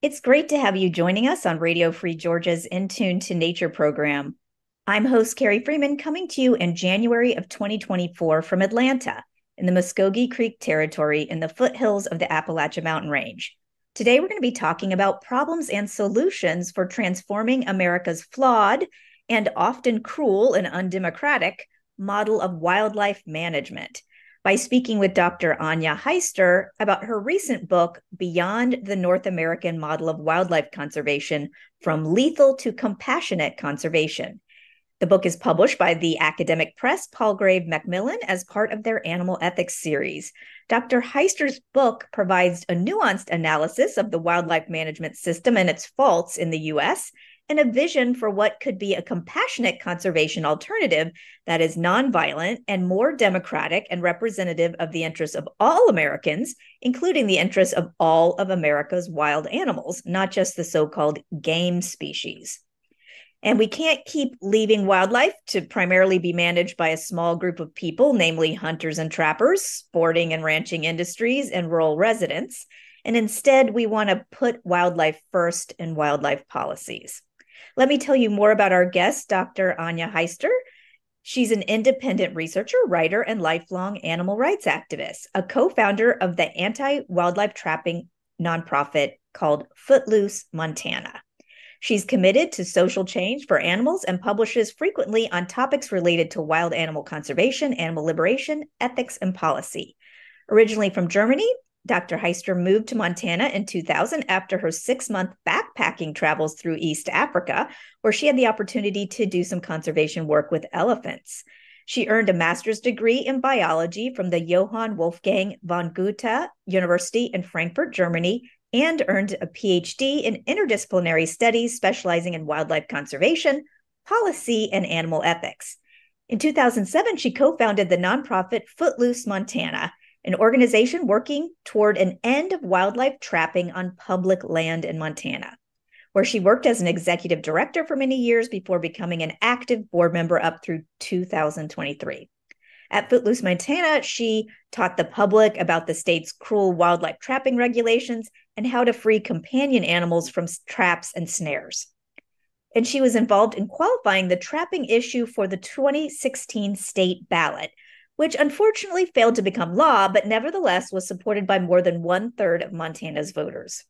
It's great to have you joining us on Radio Free Georgia's In Tune to Nature program. I'm host Carrie Freeman, coming to you in January of 2024 from Atlanta in the Muskogee Creek Territory in the foothills of the Appalachian Mountain Range. Today, we're going to be talking about problems and solutions for transforming America's flawed and often cruel and undemocratic model of wildlife management by speaking with Dr. Anja Heister about her recent book, Beyond the North American Model of Wildlife Conservation, From Lethal to Compassionate Conservation. The book is published by the academic press Palgrave Macmillan as part of their animal ethics series. Dr. Heister's book provides a nuanced analysis of the wildlife management system and its faults in the U.S., and a vision for what could be a compassionate conservation alternative that is nonviolent and more democratic and representative of the interests of all Americans, including the interests of all of America's wild animals, not just the so-called game species. And we can't keep leaving wildlife to primarily be managed by a small group of people, namely hunters and trappers, sporting and ranching industries, and rural residents. And instead, we want to put wildlife first in wildlife policies. Let me tell you more about our guest, Dr. Anja Heister. She's an independent researcher, writer, and lifelong animal rights activist, a co-founder of the anti-wildlife trapping nonprofit called Footloose Montana. She's committed to social change for animals and publishes frequently on topics related to wild animal conservation, animal liberation, ethics, and policy. Originally from Germany, Dr. Heister moved to Montana in 2000 after her 6-month backpacking travels through East Africa, where she had the opportunity to do some conservation work with elephants. She earned a master's degree in biology from the Johann Wolfgang von Goethe University in Frankfurt, Germany, and earned a PhD in interdisciplinary studies specializing in wildlife conservation, policy, and animal ethics. In 2007, she co-founded the nonprofit Footloose Montana, an organization working toward an end of wildlife trapping on public land in Montana, where she worked as an executive director for many years before becoming an active board member up through 2023. At Footloose Montana, she taught the public about the state's cruel wildlife trapping regulations and how to free companion animals from traps and snares. And she was involved in qualifying the trapping issue for the 2016 state ballot, which unfortunately failed to become law, but nevertheless was supported by more than 1/3 of Montana's voters.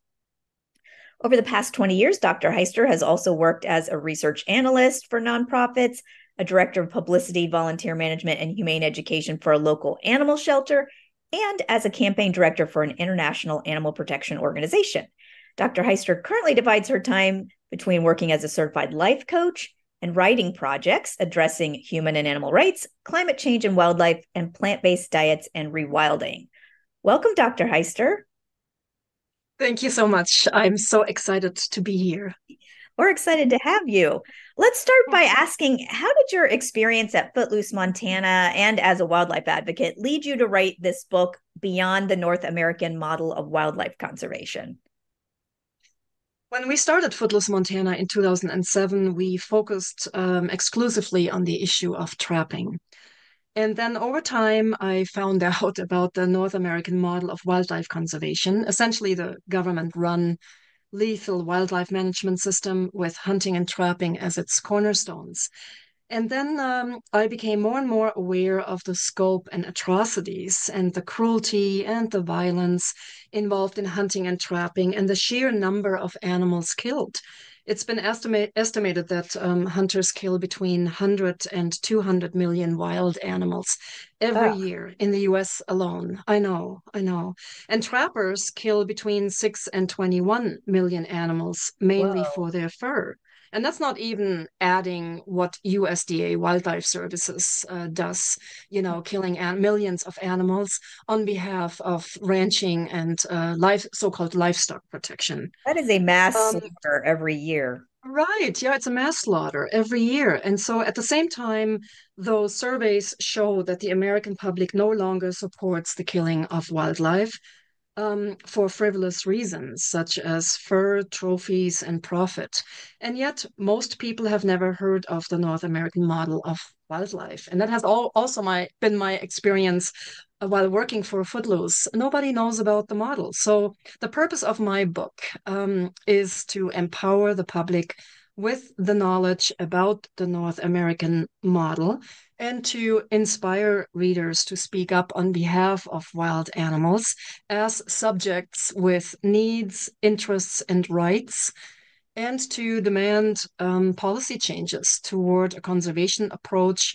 Over the past 20 years, Dr. Heister has also worked as a research analyst for nonprofits, a director of publicity, volunteer management, and humane education for a local animal shelter, and as a campaign director for an international animal protection organization. Dr. Heister currently divides her time between working as a certified life coach and writing projects addressing human and animal rights, climate change and wildlife, and plant-based diets and rewilding. Welcome, Dr. Heister. Thank you so much. I'm so excited to be here. We're excited to have you. Let's start by asking, how did your experience at Footloose Montana and as a wildlife advocate lead you to write this book, Beyond the North American Model of Wildlife Conservation? When we started Footloose Montana in 2007, we focused exclusively on the issue of trapping. And then over time, I found out about the North American model of wildlife conservation, essentially the government-run lethal wildlife management system with hunting and trapping as its cornerstones. And then I became more and more aware of the scope and atrocities and the cruelty and the violence involved in hunting and trapping and the sheer number of animals killed. It's been estimated that hunters kill between 100 and 200 million wild animals every year in the US alone. I know. And trappers kill between 6 and 21 million animals, mainly for their fur. And that's not even adding what USDA Wildlife Services does, killing millions of animals on behalf of ranching and so-called livestock protection. That is a mass slaughter every year. Right. Yeah, it's a mass slaughter every year. And so at the same time, those surveys show that the American public no longer supports the killing of wildlife. For frivolous reasons, such as fur, trophies, and profit. And yet, most people have never heard of the North American model of wildlife. And that has also been my experience while working for Footloose, nobody knows about the model. So the purpose of my book is to empower the public with the knowledge about the North American model and to inspire readers to speak up on behalf of wild animals as subjects with needs, interests, and rights, and to demand policy changes toward a conservation approach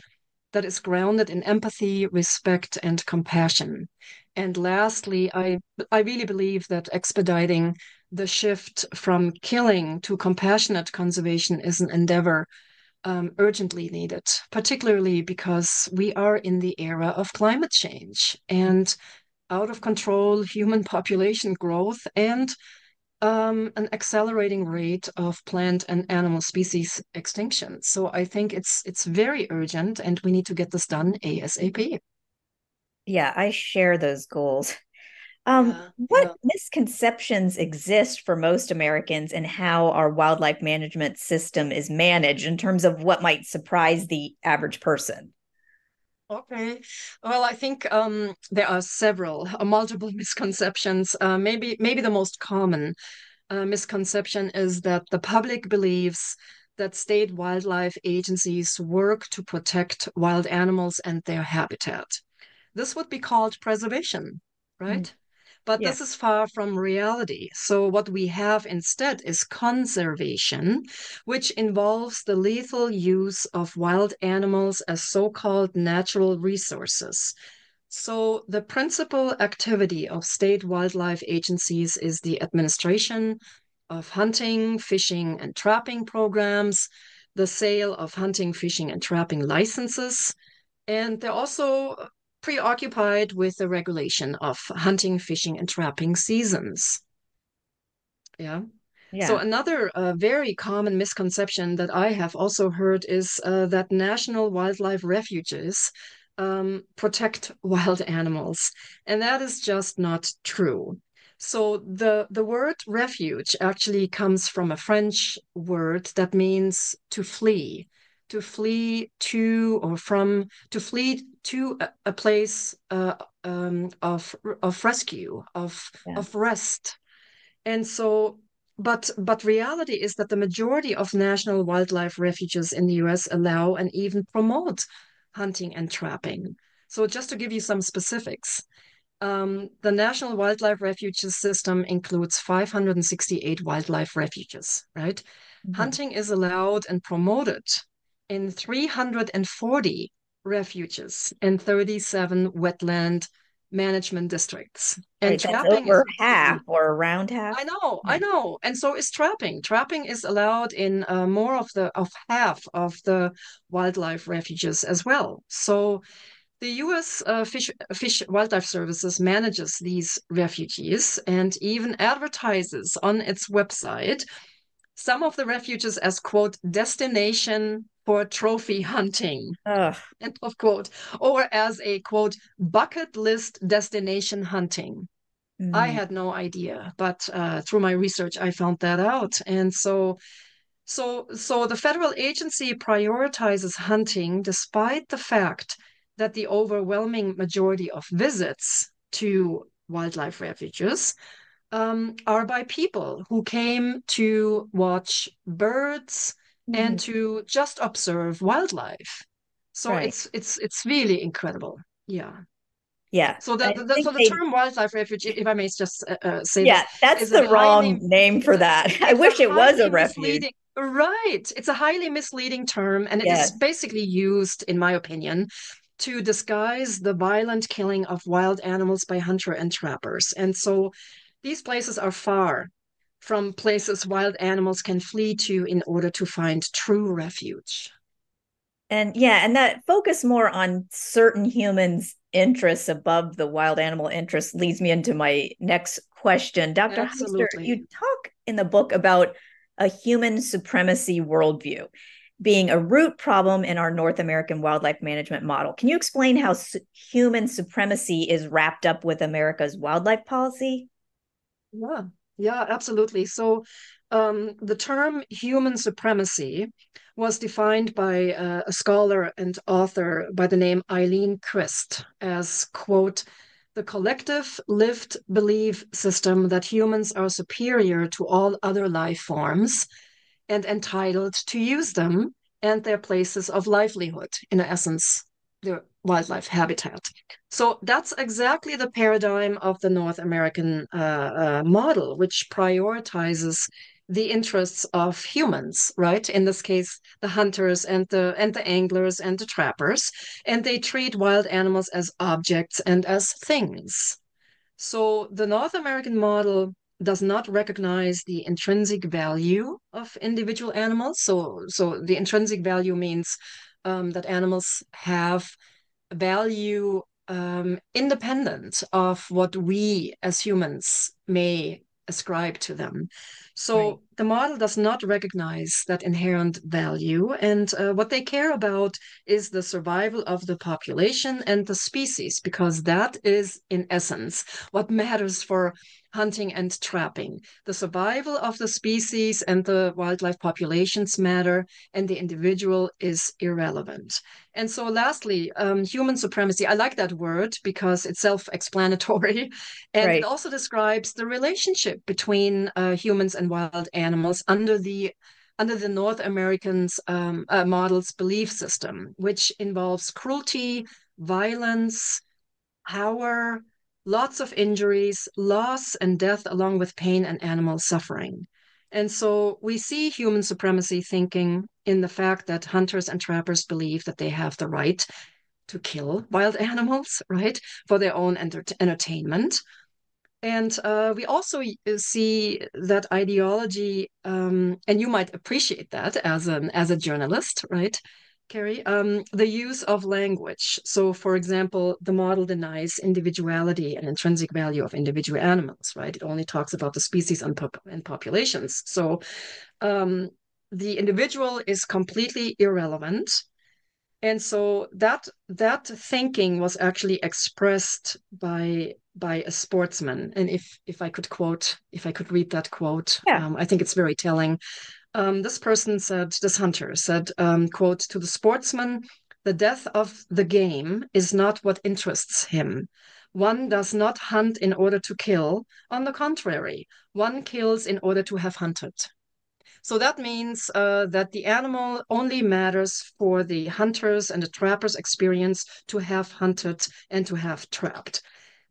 that is grounded in empathy, respect, and compassion. And lastly, I really believe that expediting the shift from killing to compassionate conservation is an endeavor urgently needed, particularly because we are in the era of climate change and out of control human population growth and an accelerating rate of plant and animal species extinction. So I think it's very urgent, and we need to get this done ASAP. Yeah, I share those goals. Yeah, What yeah. misconceptions exist for most Americans in how our wildlife management system is managed in terms of what might surprise the average person? Okay. Well, I think there are several, multiple misconceptions. Maybe the most common misconception is that the public believes that state wildlife agencies work to protect wild animals and their habitat. This would be called preservation, Mm. right? But Yeah. this is far from reality. So, what we have instead is conservation, which involves the lethal use of wild animals as so called natural resources. So, the principal activity of state wildlife agencies is the administration of hunting, fishing, and trapping programs, the sale of hunting, fishing, and trapping licenses, and they're also preoccupied with the regulation of hunting, fishing, and trapping seasons. Yeah. So Yeah. another very common misconception that I have also heard is that national wildlife refuges protect wild animals, and that is just not true. So the word refuge actually comes from a French word that means to flee to or from, to flee to a place of rescue, Yeah. of rest. And so, but reality is that the majority of national wildlife refuges in the US allow and even promote hunting and trapping. So just to give you some specifics, the National Wildlife Refuges system includes 568 wildlife refuges, right? Mhm. Hunting is allowed and promoted in 340 refuges and 37 wetland management districts. And Right. That's trapping is over half actually, or around half. I Yeah. know, and so is trapping. Trapping is allowed in more of half of the wildlife refuges as well. So the U.S. Fish Wildlife Services manages these refuges and even advertises on its website some of the refuges as, quote, destination for trophy hunting, Ugh. end of quote, or as a, quote, bucket list destination hunting. I Mm. had no idea, but through my research, I found that out. And so the federal agency prioritizes hunting despite the fact that the overwhelming majority of visits to wildlife refuges are by people who came to watch birds and Mhm. to just observe wildlife. So Right. it's really incredible. Yeah. Yeah. So I think so the they, term wildlife refuge, if I may just say yeah, this, that's is a the wrong highly name for that. I it's a wish it was a highly refuge. misleading, right? It's a highly misleading term, and it is Yes. basically used, in my opinion, to disguise the violent killing of wild animals by hunter and trappers. And so these places are far from places wild animals can flee to in order to find true refuge. And yeah, and that focus more on certain humans' interests above the wild animal interests leads me into my next question. Dr. Heister, you Absolutely. talk in the book about a human supremacy worldview being a root problem in our North American wildlife management model. Can you explain how human supremacy is wrapped up with America's wildlife policy? Yeah. Yeah, absolutely. So, the term human supremacy was defined by a scholar and author by the name Eileen Christ as, quote, the collective lived belief system that humans are superior to all other life forms and entitled to use them and their places of livelihood, in essence, their wildlife habitat. So that's exactly the paradigm of the North American model, which prioritizes the interests of humans, right? In this case, the hunters and the anglers and the trappers, and they treat wild animals as objects and as things. So the North American model does not recognize the intrinsic value of individual animals. So the intrinsic value means that animals have value independent of what we as humans may ascribe to them. Right. So the model does not recognize that inherent value, and what they care about is the survival of the population and the species, because that is, in essence, what matters for hunting and trapping. The survival of the species and the wildlife populations matter, and the individual is irrelevant. And so, lastly, human supremacy. I like that word because it's self-explanatory, and it Right. also describes the relationship between humans and wild animals under the North Americans model's belief system, which involves cruelty, violence, power, lots of injuries, loss and death, along with pain and animal suffering. And so we see human supremacy thinking in the fact that hunters and trappers believe that they have the right to kill wild animals, right, for their own entertainment. And we also see that ideology, and you might appreciate that as a journalist, right, Carrie? The use of language. So, for example, the model denies individuality and intrinsic value of individual animals, right? It only talks about the species and populations. So, um, the individual is completely irrelevant, and so that thinking was actually expressed by a sportsman. And if I could read that quote, Yeah. I think it's very telling. This hunter said, quote, to the sportsman, the death of the game is not what interests him. One does not hunt in order to kill. On the contrary, one kills in order to have hunted. So that means that the animal only matters for the hunters and the trappers' experience to have hunted and to have trapped.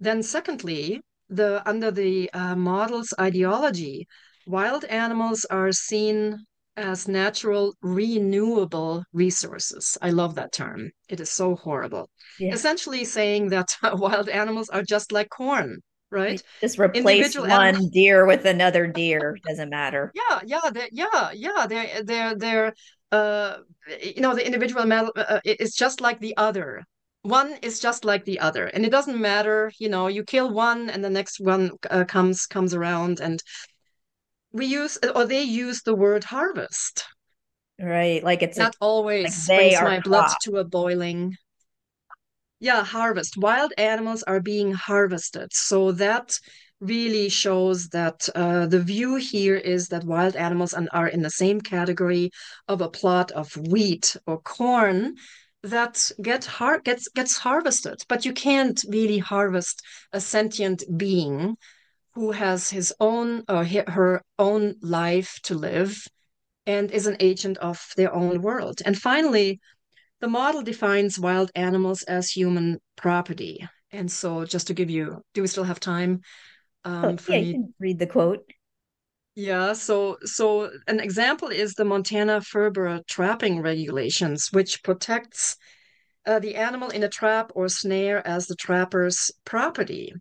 Then, secondly, under the model's ideology, wild animals are seen as natural renewable resources. I love that term. It is so horrible. Yeah. Essentially saying that wild animals are just like corn, right? Just replace Individual animals. one deer with another deer. Doesn't matter. They're uh the individual metal is just like the other. One is just like the other, and it doesn't matter, you kill one and the next one comes around, and they use the word harvest. Right. Like it's a That like always they brings are my blood crop. to a boiling. Yeah, harvest. Wild animals are being harvested. So that really shows that the view here is that wild animals are in the same category of a plot of wheat or corn that gets harvested. But you can't really harvest a sentient being who has his own or her own life to live and is an agent of their own world. And finally, the model defines wild animals as human property. And so, just to give you, do we still have time Oh, for yeah, you me? can read the quote. Yeah, so an example is the Montana fur trapping regulations, which protects the animal in a trap or snare as the trapper's property.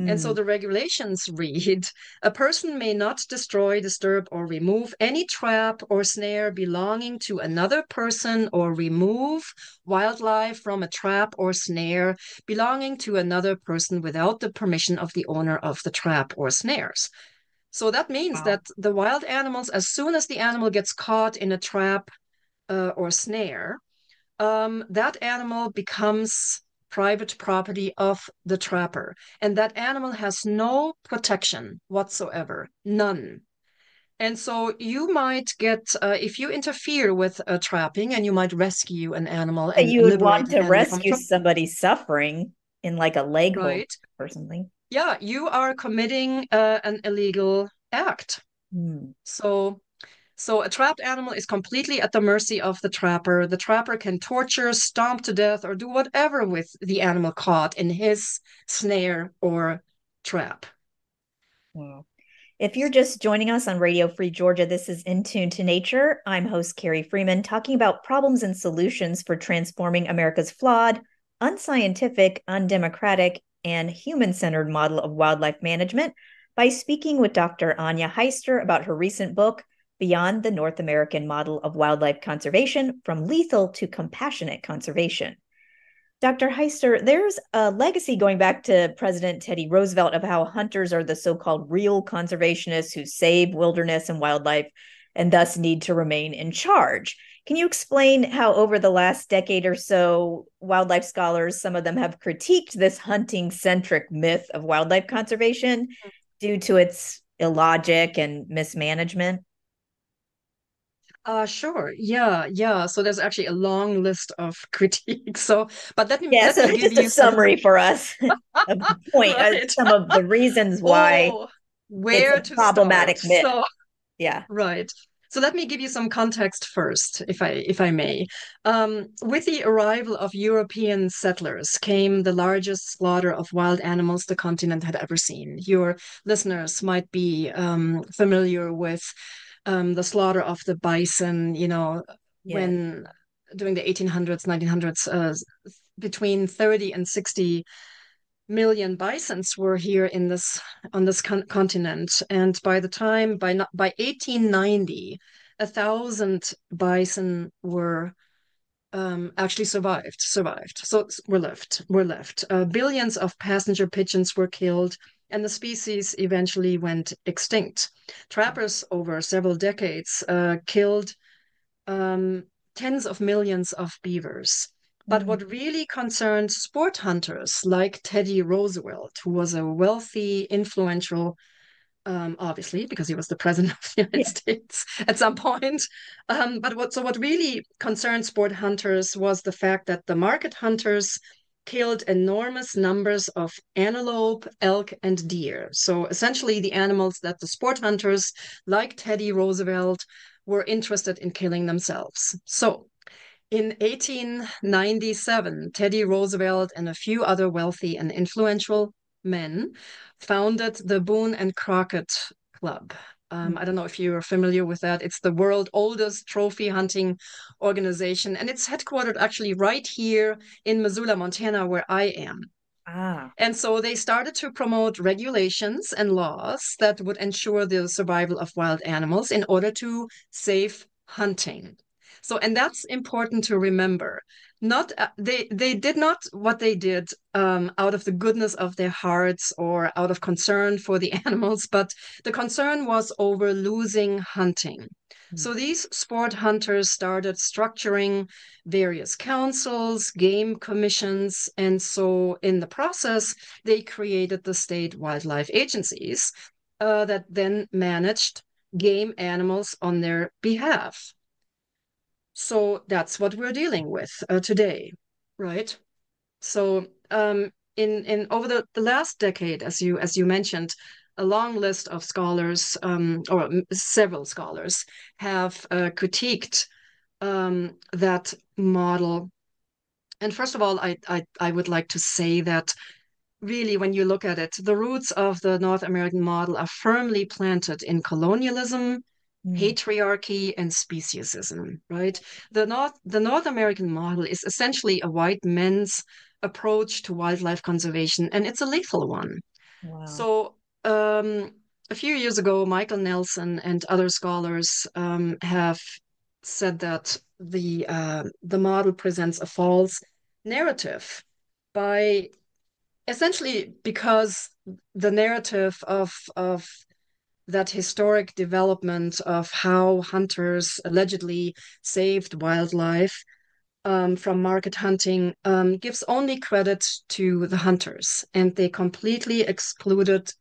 And so Mm. the regulations read, a person may not destroy, disturb, or remove any trap or snare belonging to another person or remove wildlife from a trap or snare belonging to another person without the permission of the owner of the trap or snares. So that means Wow. that the wild animals, as soon as the animal gets caught in a trap or snare, that animal becomes private property of the trapper. And that animal has no protection whatsoever, none. And so you might get, if you interfere with trapping, and you might rescue an animal But and you would liberate want an to animal from a rescue trap, somebody suffering in like a leg hold right? or something. Yeah, you are committing an illegal act. Hmm. So, so a trapped animal is completely at the mercy of the trapper. The trapper can torture, stomp to death, or do whatever with the animal caught in his snare or trap. Wow. If you're just joining us on Radio Free Georgia, this is In Tune to Nature. I'm host Carrie Freeman, talking about problems and solutions for transforming America's flawed, unscientific, undemocratic, and human centered model of wildlife management by speaking with Dr. Anja Heister about her recent book, Beyond the North American Model of Wildlife Conservation From Lethal to Compassionate Conservation. Dr. Heister, there's a legacy going back to President Teddy Roosevelt of how hunters are the so-called real conservationists who save wilderness and wildlife and thus need to remain in charge. Can you explain how over the last decade or so, wildlife scholars, some of them have critiqued this hunting-centric myth of wildlife conservation due to its illogic and mismanagement? Sure. Yeah, yeah. So there's actually a long list of critiques. So, but let me Yeah, let so me give just a you some, summary for us of the point, right. some of the reasons why Oh, it's where a to start? problematic myth. So, Yeah. right. So let me give you some context first, if I may. With the arrival of European settlers came the largest slaughter of wild animals the continent had ever seen. Your listeners might be familiar with the slaughter of the bison, Yeah. when during the 1800s, 1900s, between 30 and 60 million bisons were here in this on this continent, and by the time by 1890, 1,000 bison were actually survived. So we're left. Billions of passenger pigeons were killed, and the species eventually went extinct. Trappers over several decades killed um, tens of millions of beavers. But Mm. what really concerned sport hunters like Teddy Roosevelt, who was a wealthy, influential, obviously, because he was the president of the United Yeah. States at some point. But what really concerned sport hunters was the fact that the market hunters killed enormous numbers of antelope, elk, and deer. So essentially, the animals that the sport hunters, like Teddy Roosevelt, were interested in killing themselves. So in 1897, Teddy Roosevelt and a few other wealthy and influential men founded the Boone and Crockett Club. Mm. I don't know if you're familiar with that. It's the world's oldest trophy hunting organization, and it's headquartered actually right here in Missoula, Montana, where I am. Ah. And so they started to promote regulations and laws that would ensure the survival of wild animals in order to save hunting. So, and that's important to remember. Not they did not what they did out of the goodness of their hearts or out of concern for the animals, but the concern was over losing hunting. Mm. So these sport hunters started structuring various councils, game commissions, and so in the process, they created the state wildlife agencies that then managed game animals on their behalf. So that's what we're dealing with today, right? So in over the last decade, as you mentioned, a long list of scholars or several scholars have critiqued that model. And first of all, I would like to say that really, when you look at it, the roots of the North American model are firmly planted in colonialism, Mm. patriarchy, and speciesism, right? The North American model is essentially a white man's approach to wildlife conservation, and it's a lethal one. Wow. So a few years ago, Michael Nelson and other scholars have said that the model presents a false narrative by essentially because the narrative of that historic development of how hunters allegedly saved wildlife from market hunting gives only credit to the hunters, and they completely excluded,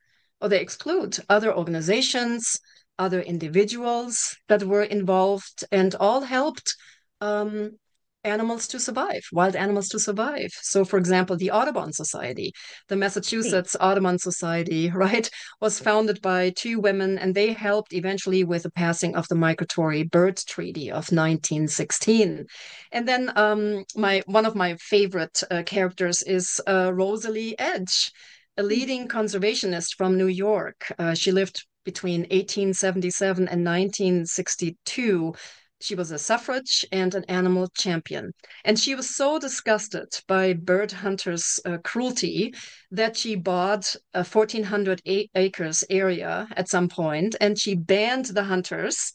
or they exclude other organizations, other individuals that were involved, and all helped um, animals to survive, wild animals to survive. So, for example, the Audubon Society, the Massachusetts Audubon Society, right, was founded by two women, and they helped eventually with the passing of the Migratory Bird Treaty of 1916. And then one of my favorite characters is Rosalie Edge, a leading conservationist from New York. She lived between 1877 and 1962. She was a suffrage and an animal champion. And she was so disgusted by bird hunters' cruelty that she bought a 1,400 acres area at some point, and she banned the hunters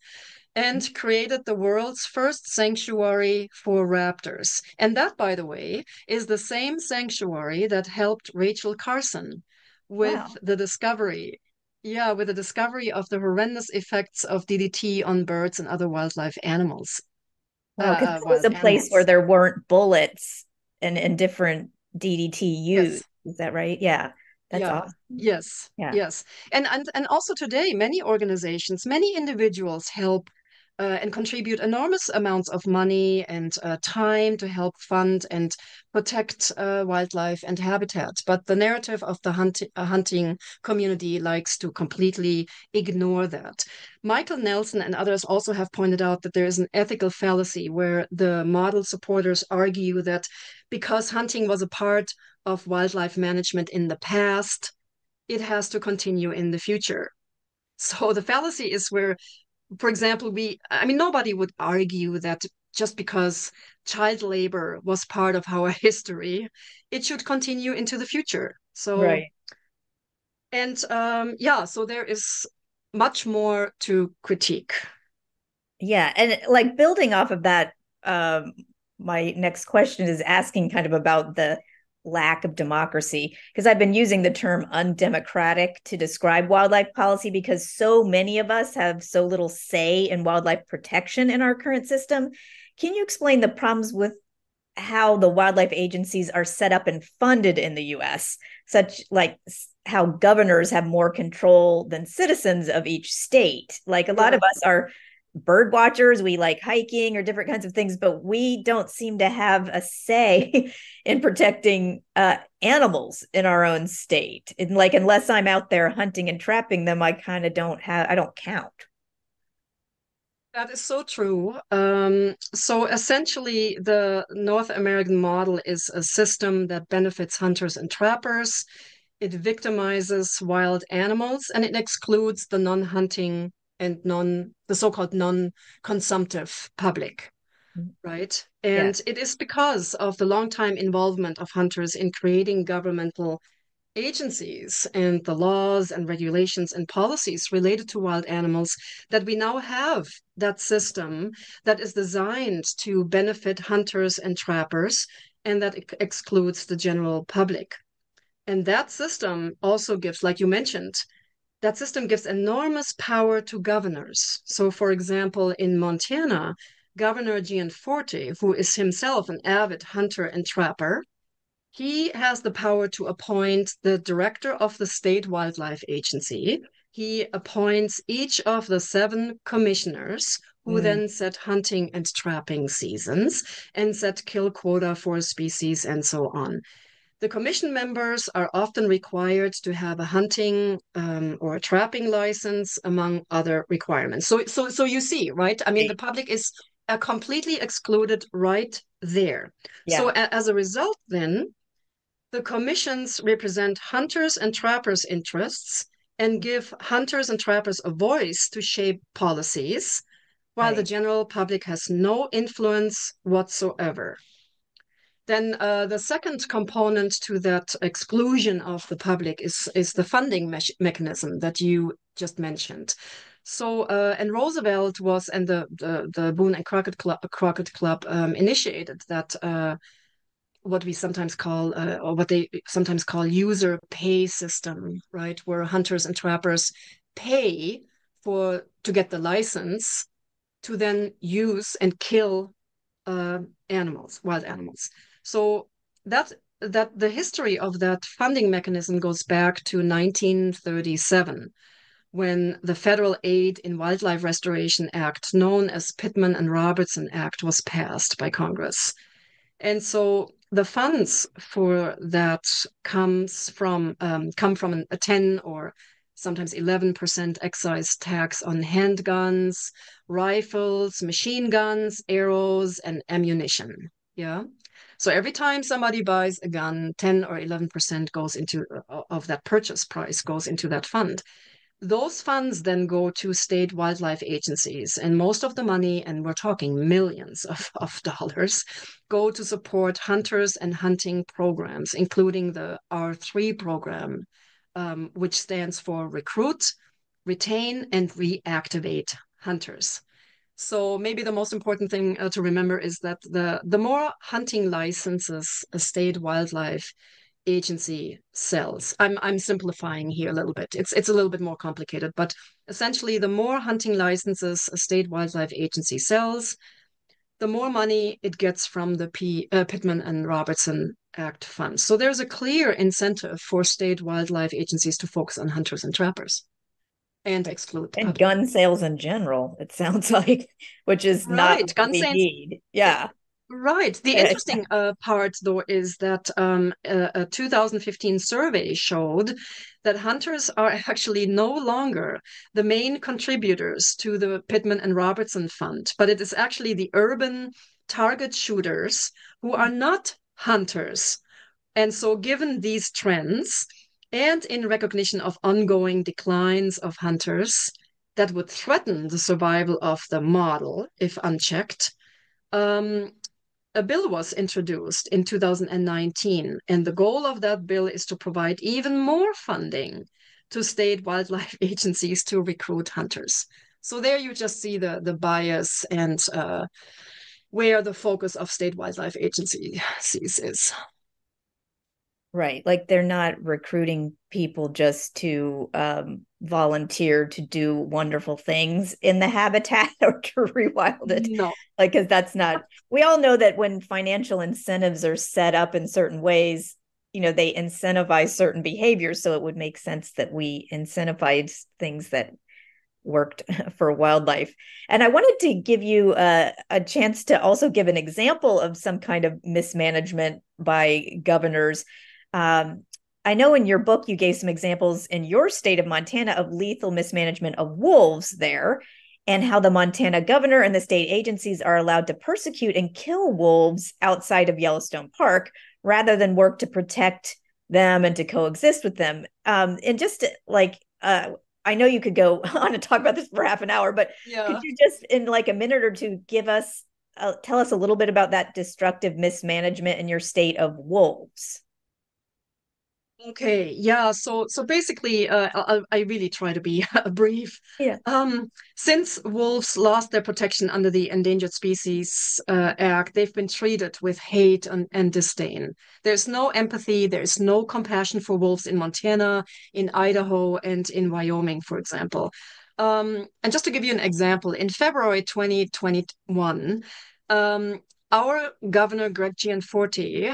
and created the world's first sanctuary for raptors. And that, by the way, is the same sanctuary that helped Rachel Carson with Wow. the discovery. Yeah, with the discovery of the horrendous effects of DDT on birds and other wildlife animals. Wow, because it was Wild a place where animals. there weren't bullets and different DDT used. Yes. Is that right? Yeah. That's Yeah. awesome. Yes. Yeah. Yes. And also today, many organizations, many individuals help and contribute enormous amounts of money and time to help fund and protect wildlife and habitat. But the narrative of the hunting community likes to completely ignore that. Michael Nelson and others also have pointed out that there is an ethical fallacy where the model supporters argue that because hunting was a part of wildlife management in the past, it has to continue in the future. So the fallacy is where, for example, nobody would argue that just because child labor was part of our history, it should continue into the future. So, Right. and yeah, so there is much more to critique. Yeah. And like building off of that, my next question is asking kind of about the lack of democracy, because I've been using the term undemocratic to describe wildlife policy because so many of us have so little say in wildlife protection in our current system. Can you explain the problems with how the wildlife agencies are set up and funded in the US, such like how governors have more control than citizens of each state? Like a lot Yeah. of us are bird watchers, we like hiking or different kinds of things, but we don't seem to have a say in protecting animals in our own state. And like, unless I'm out there hunting and trapping them, I kind of I don't count. That is so true. So essentially, the North American model is a system that benefits hunters and trappers. It victimizes wild animals, and it excludes the non-hunting and the so-called non-consumptive public, right? Yeah. And it is because of the long time involvement of hunters in creating governmental agencies and the laws and regulations and policies related to wild animals that we now have that system that is designed to benefit hunters and trappers and that excludes the general public. And that system also gives, like you mentioned, that system gives enormous power to governors. So, for example, in Montana, Governor Gianforte, who is himself an avid hunter and trapper, he has the power to appoint the director of the state wildlife agency. He appoints each of the 7 commissioners who Mm, then set hunting and trapping seasons and set kill quota for species and so on. The commission members are often required to have a hunting or a trapping license, among other requirements. So you see, right? I mean, the public is completely excluded right there. So yeah. as a result, then, the commissions represent hunters and trappers' interests and give hunters and trappers a voice to shape policies, while the Right. general public has no influence whatsoever. Then the second component to that exclusion of the public is the funding mechanism that you just mentioned. So, and Roosevelt was, and the Boone and Crockett Club initiated that what we sometimes call, or what they sometimes call user pay system, right? Where hunters and trappers pay to get the license to then use and kill animals, wild animals. So that the history of that funding mechanism goes back to 1937, when the Federal Aid in Wildlife Restoration Act, known as Pittman and Robertson Act, was passed by Congress. And so the funds for that come from a 10 or sometimes 11% excise tax on handguns, rifles, machine guns, arrows, and ammunition. Yeah. So every time somebody buys a gun, 10 or 11% goes into of that purchase price goes into that fund. Those funds then go to state wildlife agencies, and most of the money, and we're talking millions of dollars, go to support hunters and hunting programs, including the R3 program, which stands for Recruit, Retain, and Reactivate Hunters. So maybe the most important thing to remember is that the more hunting licenses a state wildlife agency sells. I'm simplifying here a little bit. It's a little bit more complicated, but essentially the more hunting licenses a state wildlife agency sells, the more money it gets from the Pittman and Robertson Act funds. So there's a clear incentive for state wildlife agencies to focus on hunters and trappers and exclude And others. gun sales in general, it sounds like, which is not Right, what gun we sales. need. Yeah. Right. The interesting part, though, is that a 2015 survey showed that hunters are actually no longer the main contributors to the Pittman and Robertson Fund, but it is actually the urban target shooters who are not hunters. And so, given these trends, and in recognition of ongoing declines of hunters that would threaten the survival of the model if unchecked, a bill was introduced in 2019, and the goal of that bill is to provide even more funding to state wildlife agencies to recruit hunters. So there you just see the bias and where the focus of state wildlife agencies is. Right. Like they're not recruiting people just to volunteer to do wonderful things in the habitat or to rewild it. No. Like, because that's not, we all know that when financial incentives are set up in certain ways, they incentivize certain behaviors. So it would make sense that we incentivize things that worked for wildlife. And I wanted to give you a chance to also give an example of some kind of mismanagement by governors. I know in your book, you gave some examples in your state of Montana of lethal mismanagement of wolves there, and how the Montana governor and the state agencies are allowed to persecute and kill wolves outside of Yellowstone Park rather than work to protect them and to coexist with them. And just like, I know you could go on and talk about this for half an hour, but could you just in like a minute or two tell us a little bit about that destructive mismanagement in your state of wolves? Okay, yeah. So basically, I really try to be brief. Yeah. Since wolves lost their protection under the Endangered Species Act, they've been treated with hate and disdain. There's no empathy, there's no compassion for wolves in Montana, in Idaho, and in Wyoming, for example. And just to give you an example, in February 2021, our governor, Greg Gianforte,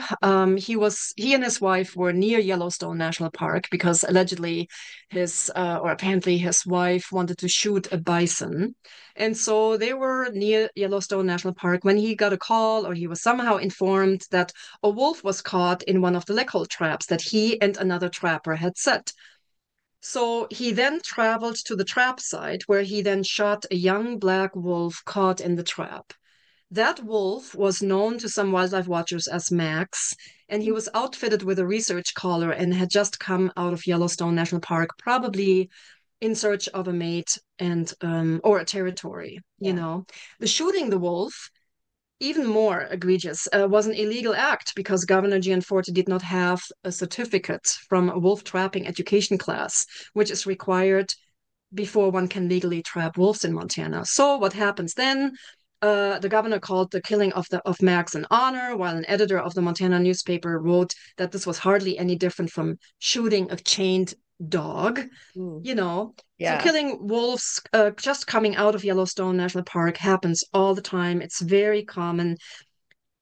he and his wife were near Yellowstone National Park because allegedly apparently his wife wanted to shoot a bison. And so they were near Yellowstone National Park when he got a call, or he was somehow informed that a wolf was caught in one of the leg hold traps that he and another trapper had set. So he then traveled to the trap site where he then shot a young black wolf caught in the trap. That wolf was known to some wildlife watchers as Max, and he was outfitted with a research collar and had just come out of Yellowstone National Park, probably in search of a mate and or a territory. Yeah. The shooting the wolf, even more egregious, was an illegal act because Governor Gianforte did not have a certificate from a wolf trapping education class, which is required before one can legally trap wolves in Montana. So what happens then? The governor called the killing of Max an honor, while an editor of the Montana newspaper wrote that this was hardly any different from shooting a chained dog, Ooh. you know. So Yeah. killing wolves just coming out of Yellowstone National Park happens all the time. It's very common.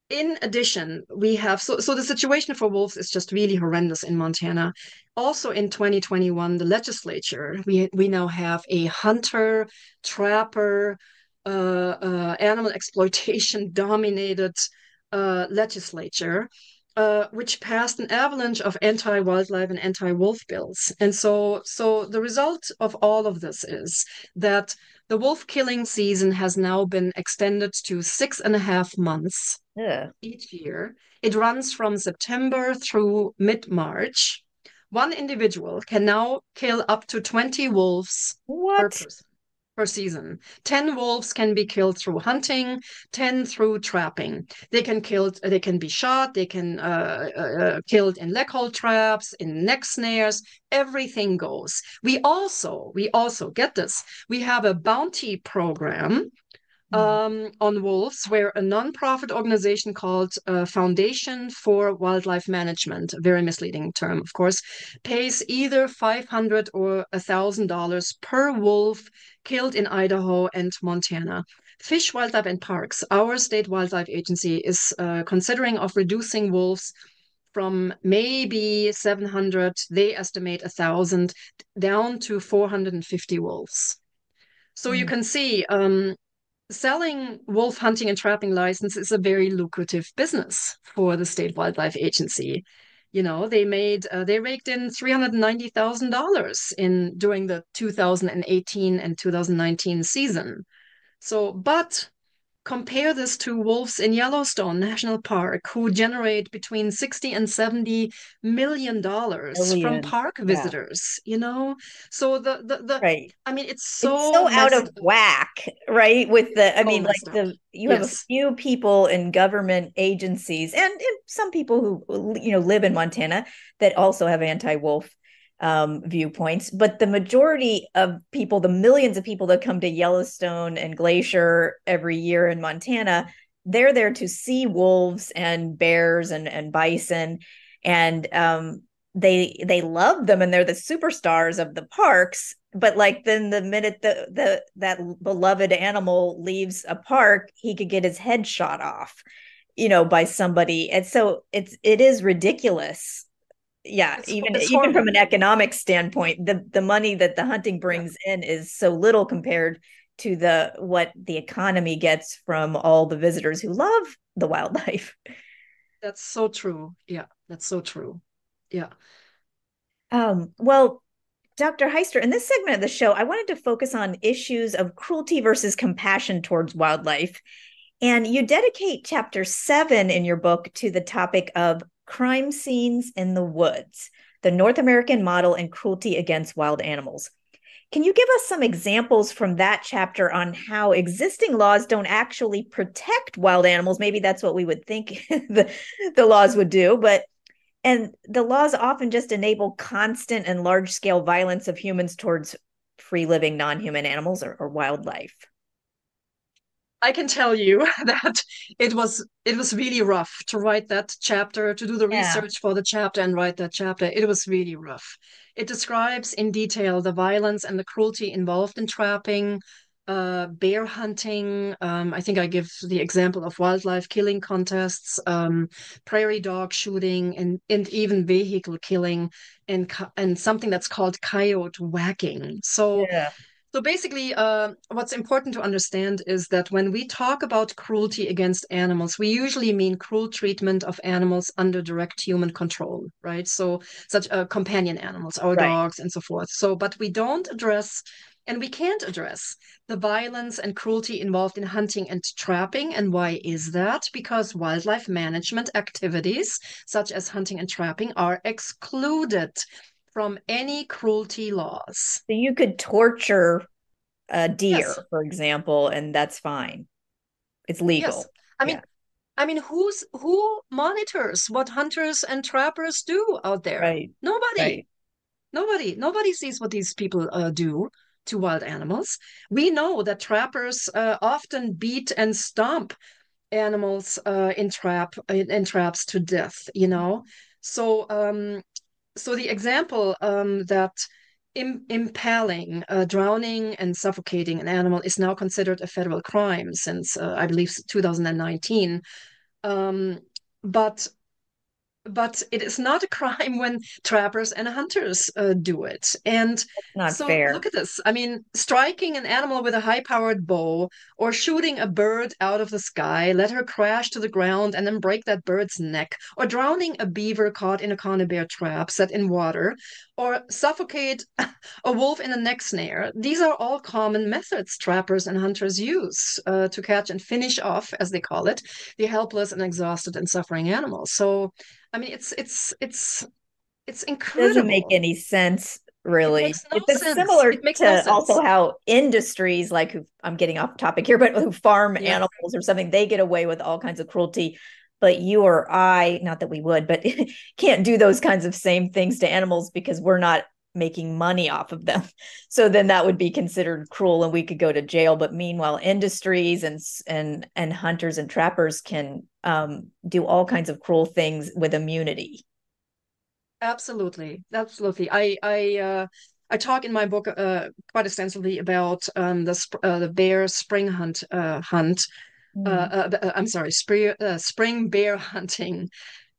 In addition, we have so the situation for wolves is just really horrendous in Montana. Also in 2021, the legislature, we now have a hunter, trapper, animal exploitation dominated legislature, which passed an avalanche of anti-wildlife and anti-wolf bills. And so the result of all of this is that the wolf killing season has now been extended to 6.5 months Yeah. each year. It runs from September through mid-March. One individual can now kill up to 20 wolves per What? person per season. 10 wolves can be killed through hunting, 10 through trapping. They can be shot, they can killed in leg hold traps, in neck snares, everything goes. We also get this. We have a bounty program Mm. on wolves, where a nonprofit organization called Foundation for Wildlife Management, a very misleading term, of course, pays either $500 or $1,000 per wolf killed in Idaho and Montana. Fish, Wildlife, and Parks, our state wildlife agency, is considering of reducing wolves from maybe 700, they estimate 1,000, down to 450 wolves. So you Mm. can see selling wolf hunting and trapping license is a very lucrative business for the state wildlife agency. They raked in $390,000 in during the 2018 and 2019 season. So, but compare this to wolves in Yellowstone National Park, who generate between 60 and $70 million from Millions. park Yeah. visitors. So the Right. I mean, it's It's so so out messed of whack, right? With the, I so mean, like messed up. you have a Yes. few people in government agencies and some people who, live in Montana that also have anti-wolf viewpoints. But the majority of people, the millions of people that come to Yellowstone and Glacier every year in Montana, they're there to see wolves and bears and bison. And they love them and they're the superstars of the parks, but like then the minute that beloved animal leaves a park, he could get his head shot off, by somebody. And so it is ridiculous. Yeah, It's even from an horrible. economic standpoint, the money that the hunting Yeah, brings in is so little compared to the what the economy gets from all the visitors who love the wildlife. that's so true. Yeah, that's so true. Yeah. Well, Dr. Heister, in this segment of the show, I wanted to focus on issues of cruelty versus compassion towards wildlife. And you dedicate chapter 7 in your book to the topic of crime scenes in the woods, the North American model and cruelty against wild animals. Can you give us some examples from that chapter on how existing laws don't actually protect wild animals? Maybe that's what we would think the laws would do, but and the laws often just enable constant and large scale violence of humans towards free living non human animals or wildlife. I can tell you that it was really rough to write that chapter, to do the Yeah. research for the chapter and write that chapter. It was really rough. It describes in detail the violence and the cruelty involved in trapping, bear hunting. I think I give the example of wildlife killing contests, prairie dog shooting, and even vehicle killing, and something that's called coyote whacking. So Yeah. so basically, what's important to understand is that when we talk about cruelty against animals, we usually mean cruel treatment of animals under direct human control, right? So such companion animals, our Right. dogs and so forth. So, but we don't address, and we can't address the violence and cruelty involved in hunting and trapping. And why is that? Because wildlife management activities, such as hunting and trapping, are excluded from any cruelty laws. So you could torture a Yes. deer, for example, and that's fine. It's Yes. legal. I Yeah. mean, who monitors what hunters and trappers do out there? Right. Nobody. Right. Nobody sees what these people do to wild animals. We know that trappers often beat and stomp animals in traps to death. So so the example that impaling, drowning and suffocating an animal is now considered a federal crime since I believe 2019. Um, but but it is not a crime when trappers and hunters do it. And Not so look fair. at this. I mean, striking an animal with a high-powered bow or shooting a bird out of the sky, let her crash to the ground and then break that bird's neck, or drowning a beaver caught in a conibear trap set in water, or suffocate a wolf in a neck snare. These are all common methods trappers and hunters use to catch and finish off, as they call it, the helpless and exhausted and suffering animals. So I mean, it's Doesn't make incredible. any sense, It really. makes no It's sense. It similar makes no to also sense. how industries like who I'm getting off topic here, but who farm Yeah, animals or something, they get away with all kinds of cruelty. But you or I, not that we would, but can't do those kinds of same things to animals because we're not making money off of them. So then that would be considered cruel and we could go to jail. But meanwhile, industries and hunters and trappers can do all kinds of cruel things with immunity. absolutely, absolutely. I talk in my book quite extensively about the bear spring hunt. Mm. I'm sorry, spring bear hunting.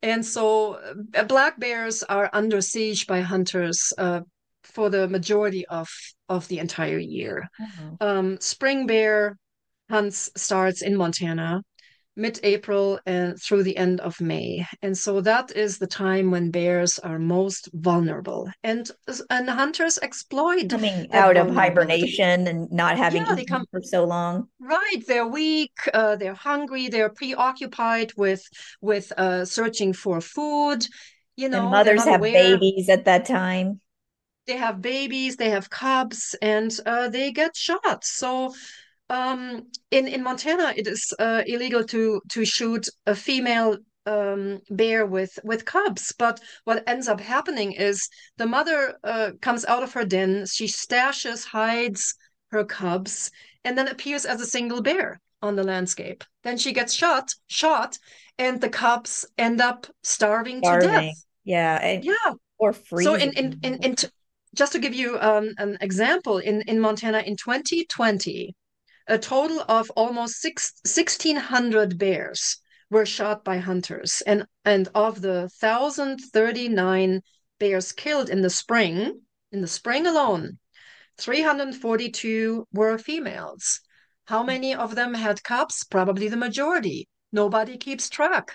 And so black bears are under siege by hunters for the majority of the entire year. Oh. Spring bear hunts starts in Montana mid-April and through the end of May. And so that is the time when bears are most vulnerable. And hunters exploit Coming that out of vulnerability. hibernation and not having Yeah, they eaten come for so long. right. They're weak, they're hungry, they're preoccupied with searching for food. You And know, they're mothers not have aware. babies at that time. They have babies, they have cubs, and they get shot. So in Montana, it is illegal to shoot a female bear with cubs. But what ends up happening is the mother comes out of her den, she stashes, hides her cubs, and then appears as a single bear on the landscape. Then she gets shot, and the cubs end up starving to Starving. death. Yeah. Yeah. Or So freezing. just to give you an example, in Montana in 2020, a total of almost 1,600 bears were shot by hunters. And of the 1,039 bears killed in the spring alone, 342 were females. How many of them had cubs? Probably the majority. Nobody keeps track.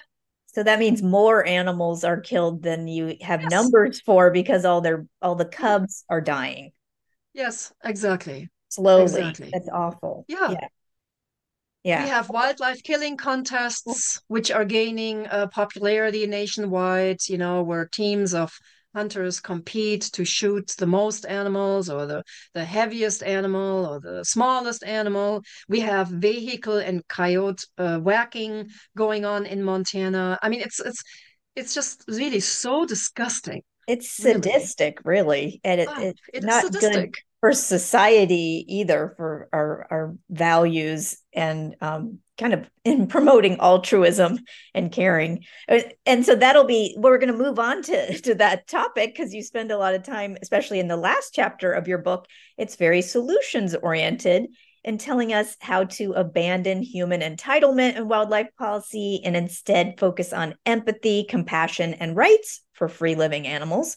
So that means more animals are killed than you have Yes. numbers for because all the Yeah. cubs are dying Yes, exactly. slowly. Exactly. That's awful. Yeah. Yeah. We Yeah. have wildlife killing contests, which are gaining popularity nationwide, you know, where teams of hunters compete to shoot the most animals or the heaviest animal or the smallest animal. We have vehicle and coyote whacking going on in Montana. I mean, it's just really so disgusting, It's really. sadistic, really, and Ah, it's it is not good sadistic. for society either, for our values and kind of in promoting altruism and caring. And so that'll be we're going to move on to that topic because you spend a lot of time, especially in the last chapter of your book. It's very solutions oriented in telling us how to abandon human entitlement and wildlife policy and instead focus on empathy, compassion, and rights for free living animals.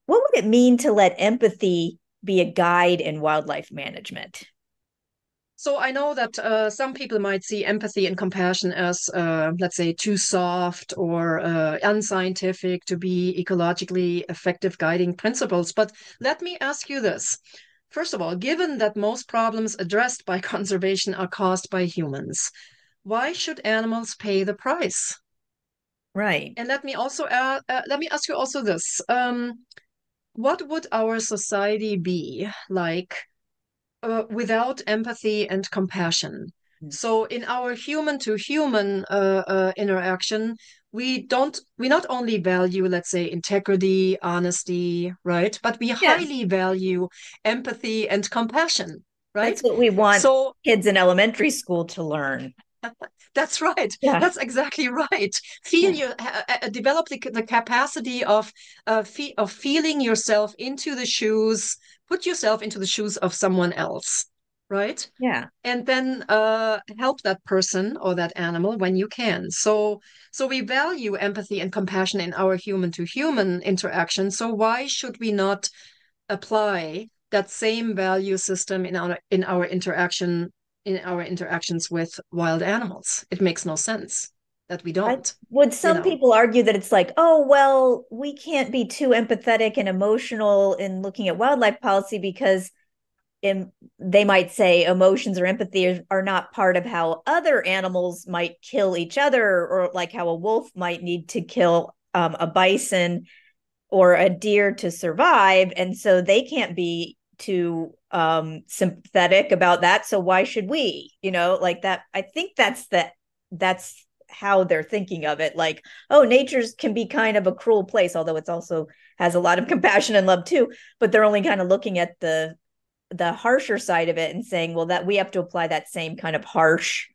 What would it mean to let empathy be a guide in wildlife management? So I know that some people might see empathy and compassion as, let's say, too soft or unscientific to be ecologically effective guiding principles. But let me ask you this. First of all, given that most problems addressed by conservation are caused by humans, why should animals pay the price? Right. And let me ask you also this. What would our society be like without empathy and compassion? So in our human to human interaction, we not only value, let's say, integrity, honesty, right? But we Yes. highly value empathy and compassion, That's right? what we want So kids in elementary school to learn. That's right. Yeah. That's exactly right. Feel Yeah. your develop the capacity of feeling yourself into the shoes, put yourself into the shoes of someone else, right? Yeah. And then help that person or that animal when you can. So we value empathy and compassion in our human to human interaction. So why should we not apply that same value system in our interactions with wild animals? It makes no sense that we I don't, would you some know. people argue that it's like, oh, well, we can't be too empathetic and emotional in looking at wildlife policy because they might say emotions or empathy are not part of how other animals might kill each other, or like how a wolf might need to kill a bison or a deer to survive. And so they can't be too sympathetic about that. So why should we? Like that. I think that's how they're thinking of it. Like, oh, nature's can be kind of a cruel place, although it's also has a lot of compassion and love too. But they're only kind of looking at the harsher side of it and saying, well, that we have to apply that same kind of harsh,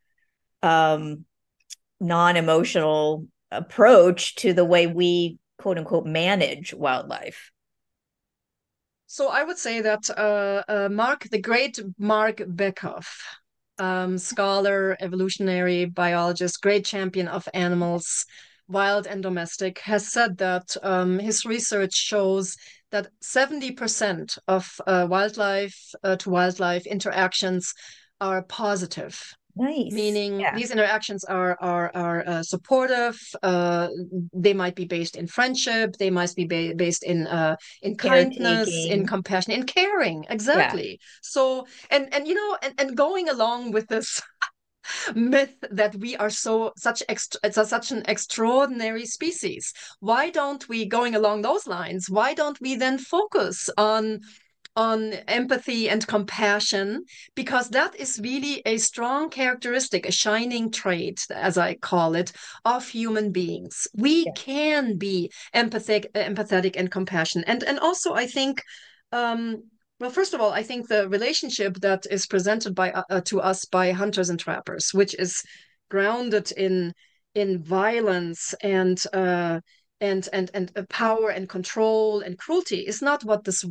um, non-emotional approach to the way we quote unquote manage wildlife. So I would say that the great Mark Bekoff, scholar, evolutionary biologist, great champion of animals, wild and domestic, has said that his research shows that 70% of wildlife to wildlife interactions are positive, Nice. meaning Yeah. these interactions are supportive. They might be based in friendship. They might be based in kindness, in Caretaking. compassion, in caring. Yeah. Exactly. So and going along with this myth that we are such an extraordinary species. Why don't we, going along those lines, why don't we then focus on empathy and compassion, because that is really a strong characteristic, a shining trait, as I call it, of human beings. We Yeah. can be empathetic and compassionate. And also, I think, well, first of all, I think the relationship that is presented to us by hunters and trappers, which is grounded in violence and power and control and cruelty, is not what this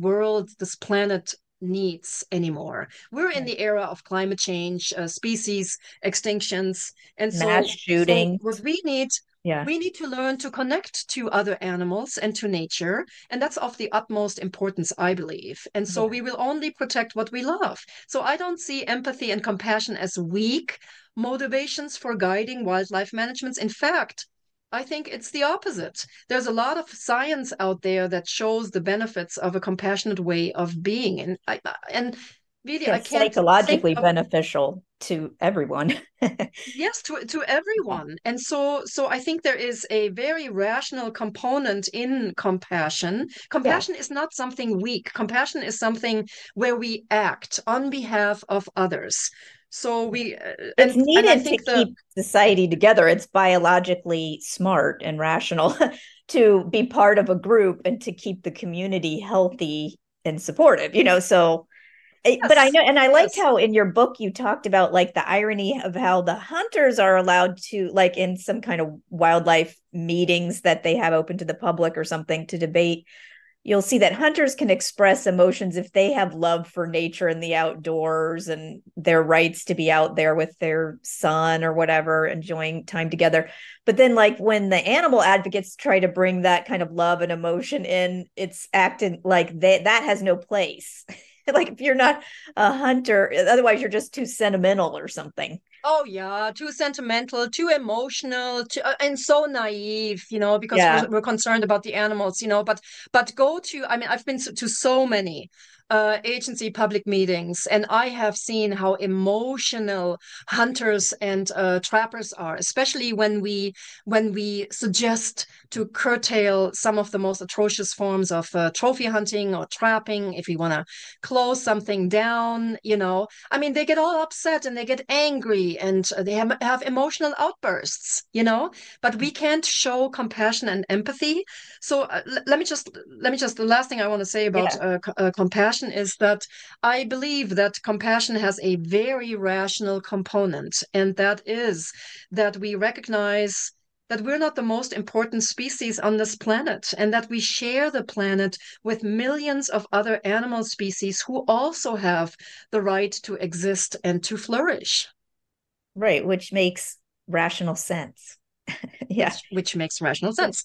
planet needs anymore. We're in Yeah. the era of climate change, species extinctions, and Mass so what shootings. Yeah. we need to learn to connect to other animals and to nature, and that's of the utmost importance, I believe. And so Yeah. we will only protect what we love. So I don't see empathy and compassion as weak motivations for guiding wildlife management. In fact, I think it's the opposite. There's a lot of science out there that shows the benefits of a compassionate way of being, and really, Yeah. I can't think Psychologically of. beneficial to everyone. Yes, to everyone. And so I think there is a very rational component in compassion. Yeah. Compassion is not something weak. Compassion is something where we act on behalf of others. So we It's and I needed to think the keep society together. It's biologically smart and rational to be part of a group and to keep the community healthy and supportive, So, but I yes, know, and I liked yes. how in your book you talked about like the irony of how the hunters are allowed to, like in some kind of wildlife meetings that they have open to the public or something to debate, you'll see that hunters can express emotions if they have love for nature and the outdoors and their rights to be out there with their son or whatever, enjoying time together. But then, like, when the animal advocates try to bring that kind of love and emotion in, it's acted like that has no place. Like, if you're not a hunter, otherwise, you're just too sentimental or something. Oh yeah, too sentimental, too emotional, and so naive, because Yeah. we're concerned about the animals, But go to, I mean, I've been to so many agency public meetings, and I have seen how emotional hunters and trappers are, especially when we suggest to curtail some of the most atrocious forms of trophy hunting or trapping, if we want to close something down. I mean, they get all upset and they get angry and they have emotional outbursts. But we can't show compassion and empathy. So let me just the last thing I want to say about Yeah. compassion compassion is that I believe that compassion has a very rational component, and that is that we recognize that we're not the most important species on this planet, and that we share the planet with millions of other animal species who also have the right to exist and to flourish. Right, which makes rational sense. Yeah. Which makes rational sense.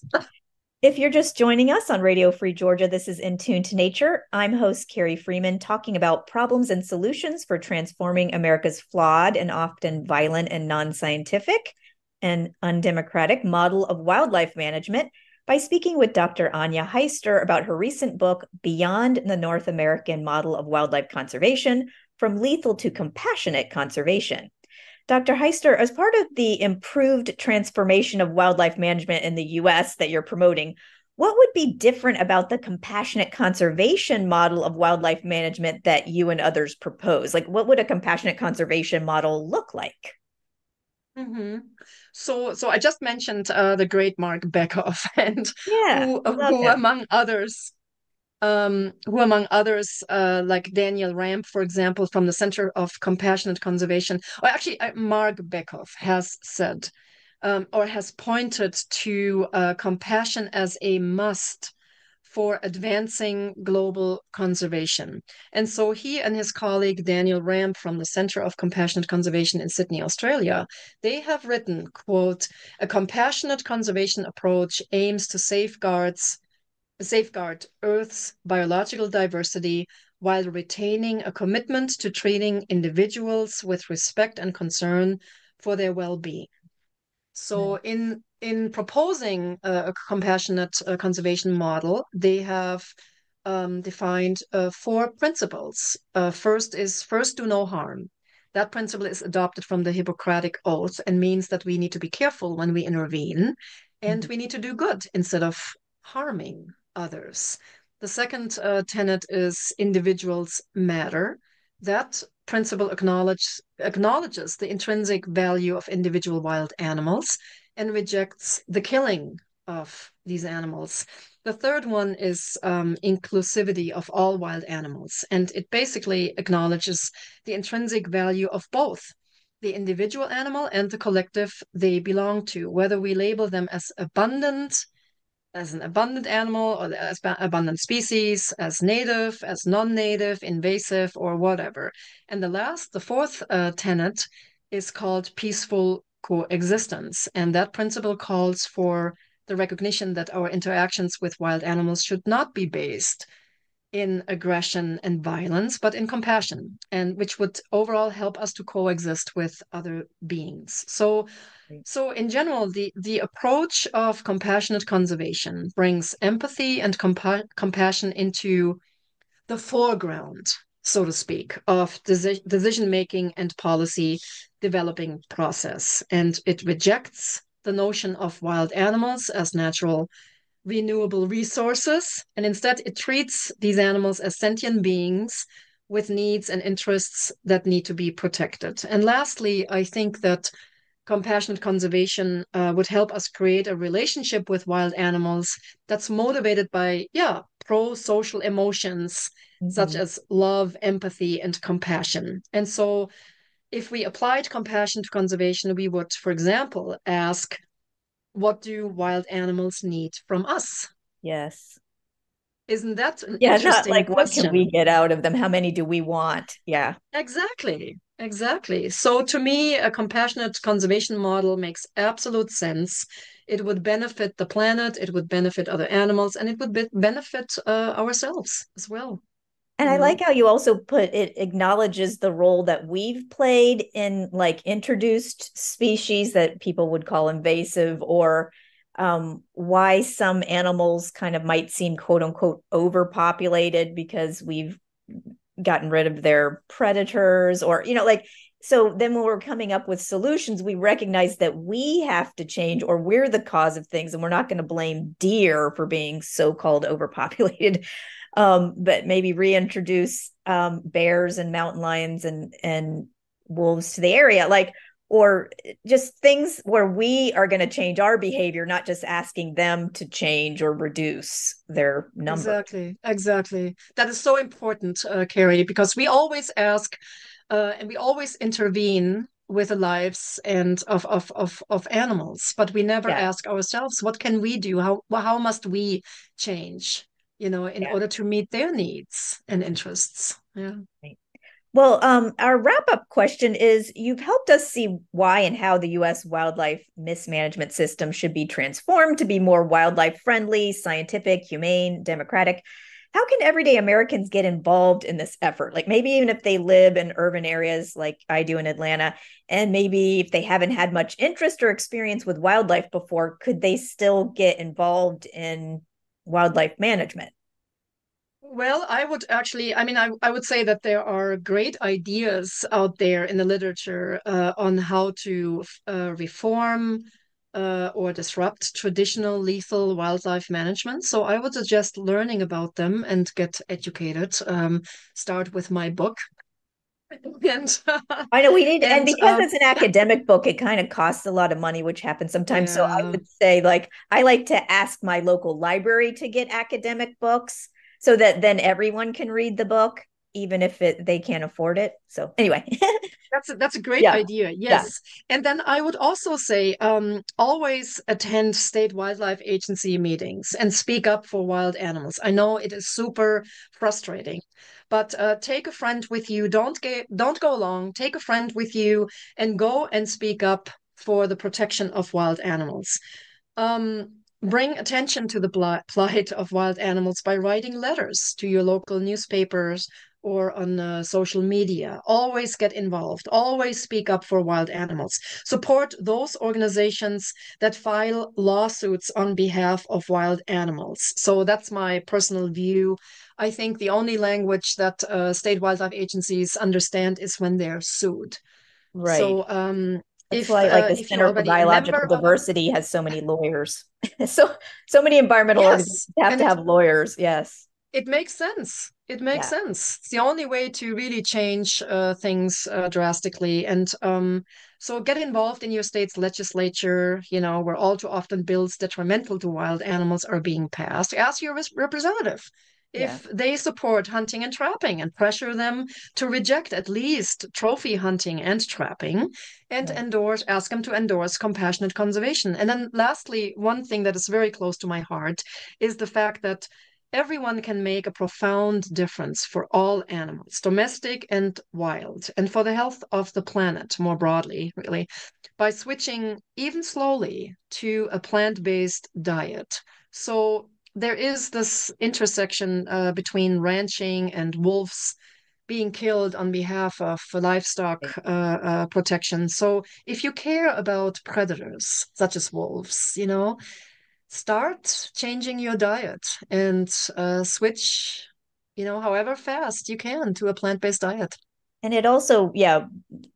If you're just joining us on Radio Free Georgia, this is In Tune to Nature. I'm host Carrie Freeman, talking about problems and solutions for transforming America's flawed and often violent and non-scientific and undemocratic model of wildlife management by speaking with Dr. Anja Heister about her recent book, Beyond the North American Model of Wildlife Conservation, From Lethal to Compassionate Conservation. Dr. Heister, as part of the improved transformation of wildlife management in the US that you're promoting, what would be different about the compassionate conservation model of wildlife management that you and others propose? Like, what would a compassionate conservation model look like? Mm-hmm. So I just mentioned the great Mark Beckhoff, and Yeah, love who him. among others, like Daniel Ramp, for example, from the Center of Compassionate Conservation, or actually Mark Beckhoff has said, or has pointed to compassion as a must for advancing global conservation. And so he and his colleague Daniel Ramp from the Center of Compassionate Conservation in Sydney, Australia, they have written, quote, "A compassionate conservation approach aims to safeguard Earth's biological diversity while retaining a commitment to treating individuals with respect and concern for their well-being." So in proposing a compassionate conservation model, they have defined four principles. First, do no harm. That principle is adopted from the Hippocratic Oath and means that we need to be careful when we intervene, and we need to do good instead of harming others. The second tenet is individuals matter. That principle acknowledges the intrinsic value of individual wild animals and rejects the killing of these animals. The third one is inclusivity of all wild animals, and it basically acknowledges the intrinsic value of both the individual animal and the collective they belong to, whether we label them as an abundant animal or as abundant species, as native, as non-native, invasive, or whatever. And the fourth tenet is called peaceful coexistence. And that principle calls for the recognition that our interactions with wild animals should not be based in aggression and violence, but in compassion, and which would overall help us to coexist with other beings. So in general, the approach of compassionate conservation brings empathy and compassion into the foreground, so to speak, of decision-making and policy developing process. And it rejects the notion of wild animals as natural renewable resources, and instead it treats these animals as sentient beings with needs and interests that need to be protected. And lastly, I think that compassionate conservation would help us create a relationship with wild animals that's motivated by, pro-social emotions such as love, empathy, and compassion. And so if we applied compassion to conservation, we would, for example, ask, what do wild animals need from us? Yes. Isn't that an Yeah, not interesting like what can we question? get out of them? How many do we want? Yeah. Exactly. So to me, a compassionate conservation model makes absolute sense. It would benefit the planet, it would benefit other animals, and it would benefit ourselves as well. And I like how you also put it acknowledges the role that we've played in like introduced species that people would call invasive, or why some animals kind of might seem quote unquote overpopulated because we've gotten rid of their predators, or, like, so then when we're coming up with solutions, we recognize that we have to change, or we're the cause of things, and we're not going to blame deer for being so-called overpopulated. But maybe reintroduce bears and mountain lions and wolves to the area. Like, or just things where we are going to change our behavior, not just asking them to change or reduce their numbers. Exactly. That is so important, Carrie, because we always ask and we always intervene with the lives and of animals, but we never Yeah. ask ourselves, what can we do? How must we change, in Yeah. order to meet their needs and interests? Yeah. Right. Well, our wrap-up question is, you've helped us see why and how the U.S. wildlife mismanagement system should be transformed to be more wildlife friendly, scientific, humane, democratic. How can everyday Americans get involved in this effort? Like maybe even if they live in urban areas like I do in Atlanta, and maybe if they haven't had much interest or experience with wildlife before, could they still get involved in wildlife management? Well, I would actually, I would say that there are great ideas out there in the literature on how to reform or disrupt traditional lethal wildlife management. So I would suggest learning about them and get educated. Start with my book. And, I know we need, and and because it's an academic book, it kind of costs a lot of money, which happens sometimes. So I yeah. would say, like, I like to ask my local library to get academic books so that then everyone can read the book, even if they can't afford it. So anyway, That's a great yeah, idea. yeah, Yes. And then I would also say always attend state wildlife agency meetings and speak up for wild animals. I know it is super frustrating, but take a friend with you. Don't go along. Take a friend with you and go and speak up for the protection of wild animals. Bring attention to the plight of wild animals by writing letters to your local newspapers or on social media. Always get involved. Always speak up for wild animals. Support those organizations that file lawsuits on behalf of wild animals. So that's my personal view. I think the only language that state wildlife agencies understand is when they're sued. right. So That's why, like, the if you're Center for already a Biological member of a Diversity has so many lawyers. So many environmental organizations yes, have and to have lawyers. Yes, it makes sense. It makes yeah, sense. It's the only way to really change things drastically. And so get involved in your state's legislature, where all too often bills detrimental to wild animals are being passed. Ask your representative yeah, if they support hunting and trapping and pressure them to reject at least trophy hunting and trapping and right. ask them to endorse compassionate conservation. And then lastly, one thing that is very close to my heart is the fact that everyone can make a profound difference for all animals, domestic and wild, and for the health of the planet more broadly, really, by switching even slowly to a plant-based diet. So there is this intersection between ranching and wolves being killed on behalf of livestock protection. So if you care about predators such as wolves, start changing your diet and switch, however fast you can to a plant-based diet. And it also, yeah,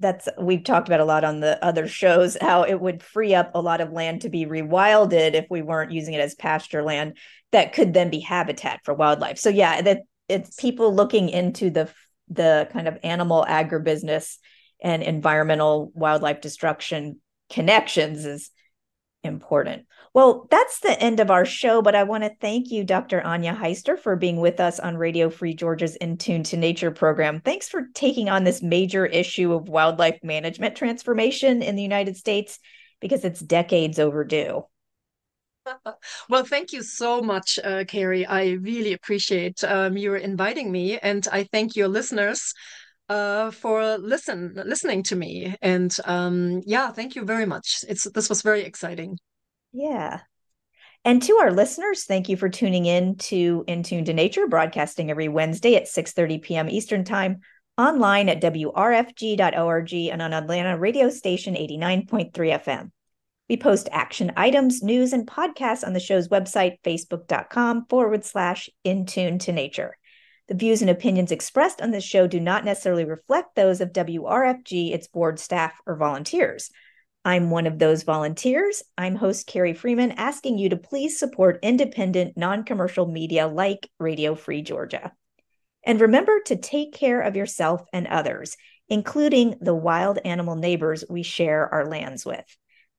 that's we've talked about a lot on the other shows how it would free up a lot of land to be rewilded if we weren't using it as pasture land that could then be habitat for wildlife. So yeah, that it's people looking into the kind of animal agribusiness and environmental wildlife destruction connections is important. Well, that's the end of our show, but I want to thank you, Dr. Anja Heister, for being with us on Radio Free Georgia's In Tune to Nature program. Thanks for taking on this major issue of wildlife management transformation in the United States because it's decades overdue. Well, thank you so much, Carrie. I really appreciate your inviting me, and I thank your listeners for listening to me. And yeah, thank you very much. This was very exciting. Yeah. And to our listeners, thank you for tuning in to Tune to Nature, broadcasting every Wednesday at 6:30 p.m. Eastern Time, online at wrfg.org and on Atlanta radio station 89.3 FM. We post action items, news, and podcasts on the show's website, facebook.com/In Tune to Nature. The views and opinions expressed on this show do not necessarily reflect those of WRFG, its board staff, or volunteers. I'm one of those volunteers. I'm host Carrie Freeman, asking you to please support independent, non-commercial media like Radio Free Georgia. And remember to take care of yourself and others. including the wild animal neighbors we share our lands with.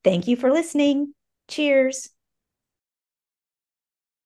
Thank you for listening. Cheers.